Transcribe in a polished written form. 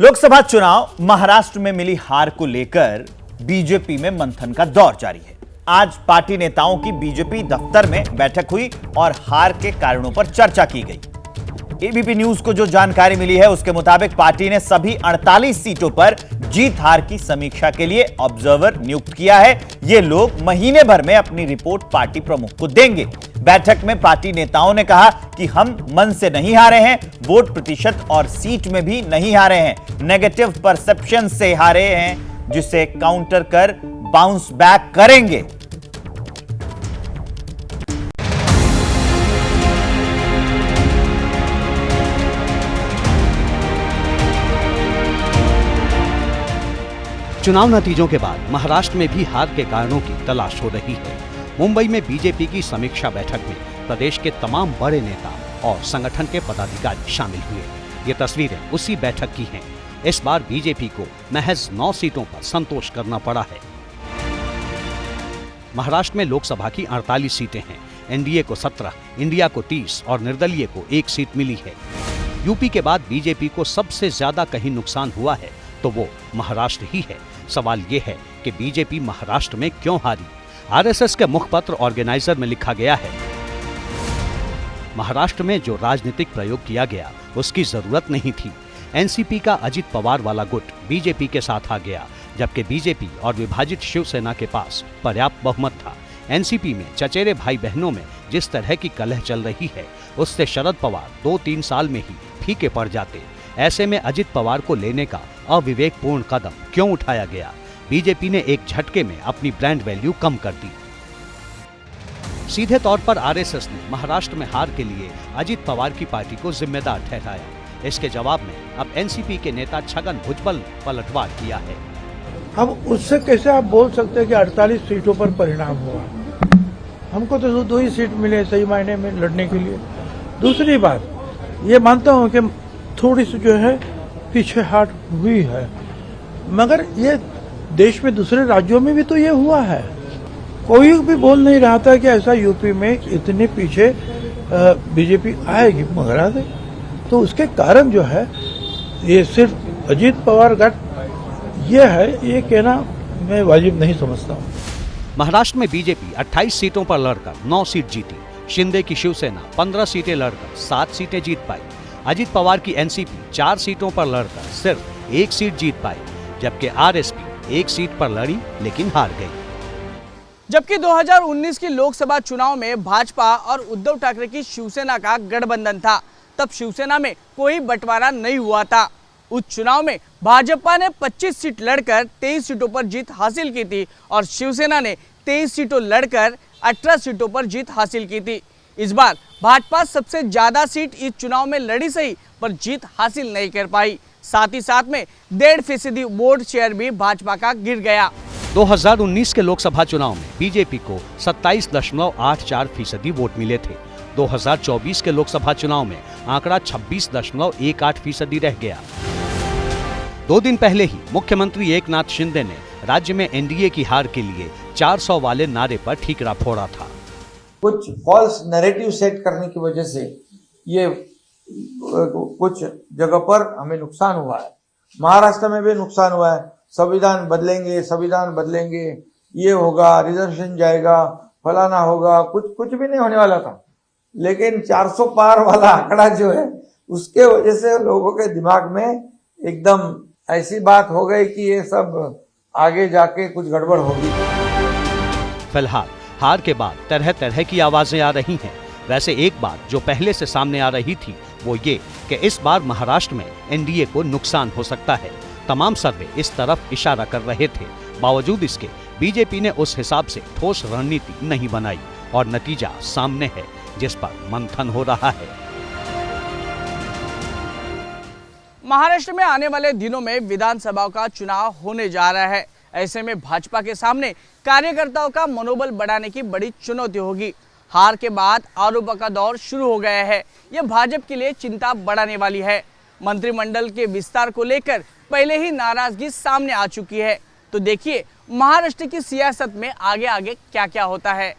लोकसभा चुनाव महाराष्ट्र में मिली हार को लेकर बीजेपी में मंथन का दौर जारी है। आज पार्टी नेताओं की बीजेपी दफ्तर में बैठक हुई और हार के कारणों पर चर्चा की गई। एबीपी न्यूज को जो जानकारी मिली है उसके मुताबिक पार्टी ने सभी 48 सीटों पर जीत हार की समीक्षा के लिए ऑब्जर्वर नियुक्त किया है। ये लोग महीने भर में अपनी रिपोर्ट पार्टी प्रमुख को देंगे। बैठक में पार्टी नेताओं ने कहा कि हम मन से नहीं हारे हैं, वोट प्रतिशत और सीट में भी नहीं हारे हैं, नेगेटिव परसेप्शन से हारे हैं, जिसे काउंटर कर बाउंस बैक करेंगे। चुनाव नतीजों के बाद महाराष्ट्र में भी हार के कारणों की तलाश हो रही है। मुंबई में बीजेपी की समीक्षा बैठक में प्रदेश के तमाम बड़े नेता और संगठन के पदाधिकारी शामिल हुए। ये तस्वीरें उसी बैठक की हैं। इस बार बीजेपी को महज 9 सीटों पर संतोष करना पड़ा है। महाराष्ट्र में लोकसभा की 48 सीटें हैं। एनडीए को 17, इंडिया को 30 और निर्दलीय को 1 सीट मिली है। यूपी के बाद बीजेपी को सबसे ज्यादा कहीं नुकसान हुआ है तो वो महाराष्ट्र ही है। सवाल ये है कि बीजेपी महाराष्ट्र में क्यों हारी। आरएसएस के मुखपत्र ऑर्गेनाइजर में लिखा गया है, महाराष्ट्र में जो राजनीतिक प्रयोग किया गया उसकी जरूरत नहीं थी। एनसीपी का अजित पवार वाला गुट बीजेपी के साथ आ गया, जबकि बीजेपी और विभाजित शिवसेना के पास पर्याप्त बहुमत था। एनसीपी में चचेरे भाई बहनों में जिस तरह की कलह चल रही है उससे शरद पवार 2-3 साल में ही फीके पड़ जाते। ऐसे में अजित पवार को लेने का अविवेकपूर्ण कदम क्यों उठाया गया? बीजेपी ने एक झटके में अपनी ब्रांड वैल्यू कम कर दी। सीधे तौर पर आरएसएस ने महाराष्ट्र में हार के लिए अजित पवार की पार्टी को जिम्मेदार ठहराया। इसके जवाब में अब एनसीपी के नेता छगन भुजबल ने पलटवार किया है। अब उससे कैसे आप बोल सकते हैं कि 48 सीटों पर परिणाम हुआ? हमको तो 2 ही सीट मिले सही मायने में लड़ने के लिए। दूसरी बात ये मानता हूं कि थोड़ी सी जो है पीछे हट हुई है, मगर ये देश में दूसरे राज्यों में भी तो ये हुआ है। कोई भी बोल नहीं रहा था कि ऐसा यूपी में इतने पीछे बीजेपी आएगी, मगर आ गई। तो उसके कारण जो है ये सिर्फ अजित पवार गठ ये है, ये कहना मैं वाजिब नहीं समझता हूँ। महाराष्ट्र में बीजेपी 28 सीटों पर लड़कर 9 सीट जीती। शिंदे की शिवसेना 15 सीटें लड़कर 7 सीटें जीत पाई। अजित पवार की एनसीपी 4 सीटों पर लड़कर सिर्फ 1 सीट जीत पाई, जबकि आरएसपी 1 सीट पर लड़ी लेकिन हार गई। जबकि 2019 के लोकसभा चुनाव में भाजपा और उद्धव ठाकरे की शिवसेना का गठबंधन था, तब शिवसेना में कोई बंटवारा नहीं हुआ था। उस चुनाव में भाजपा ने 25 सीट लड़कर 23 सीटों पर जीत हासिल की थी और शिवसेना ने 23 सीटों लड़कर 18 सीटों पर जीत हासिल की थी। इस बार भाजपा सबसे ज्यादा सीट इस चुनाव में लड़ी सही पर जीत हासिल नहीं कर पाई। साथ ही साथ में 1.5% वोट शेयर भी भाजपा का गिर गया। 2019 के लोकसभा चुनाव में बीजेपी को 27.84% वोट मिले थे। 2024 के लोकसभा चुनाव में आंकड़ा 26.18% रह गया। 2 दिन पहले ही मुख्यमंत्री एकनाथ शिंदे ने राज्य में एनडीए की हार के लिए 400 वाले नारे पर ठीकरा फोड़ा था। कुछ फॉल्स नैरेटिव सेट करने की वजह से ये कुछ जगह पर हमें नुकसान हुआ है। महाराष्ट्र में भी नुकसान हुआ है। संविधान बदलेंगे, ये होगा, रिजर्वेशन जाएगा, फलाना होगा, कुछ भी नहीं होने वाला था। लेकिन 400 पार वाला आंकड़ा जो है उसके वजह से लोगों के दिमाग में एकदम ऐसी बात हो गई कि ये सब आगे जाके कुछ गड़बड़ होगी। फिलहाल हार के बाद तरह तरह की आवाजें आ रही हैं। वैसे एक बात जो पहले से सामने आ रही थी वो ये कि इस बार महाराष्ट्र में एनडीए को नुकसान हो सकता है। तमाम सर्वे इस तरफ इशारा कर रहे थे। बावजूद इसके बीजेपी ने उस हिसाब से ठोस रणनीति नहीं बनाई और नतीजा सामने है, जिस पर मंथन हो रहा है। महाराष्ट्र में आने वाले दिनों में विधानसभा का चुनाव होने जा रहा है। ऐसे में भाजपा के सामने कार्यकर्ताओं का मनोबल बढ़ाने की बड़ी चुनौती होगी। हार के बाद आरोपों का दौर शुरू हो गया है। यह भाजपा के लिए चिंता बढ़ाने वाली है। मंत्रिमंडल के विस्तार को लेकर पहले ही नाराजगी सामने आ चुकी है। तो देखिए महाराष्ट्र की सियासत में आगे आगे क्या क्या होता है।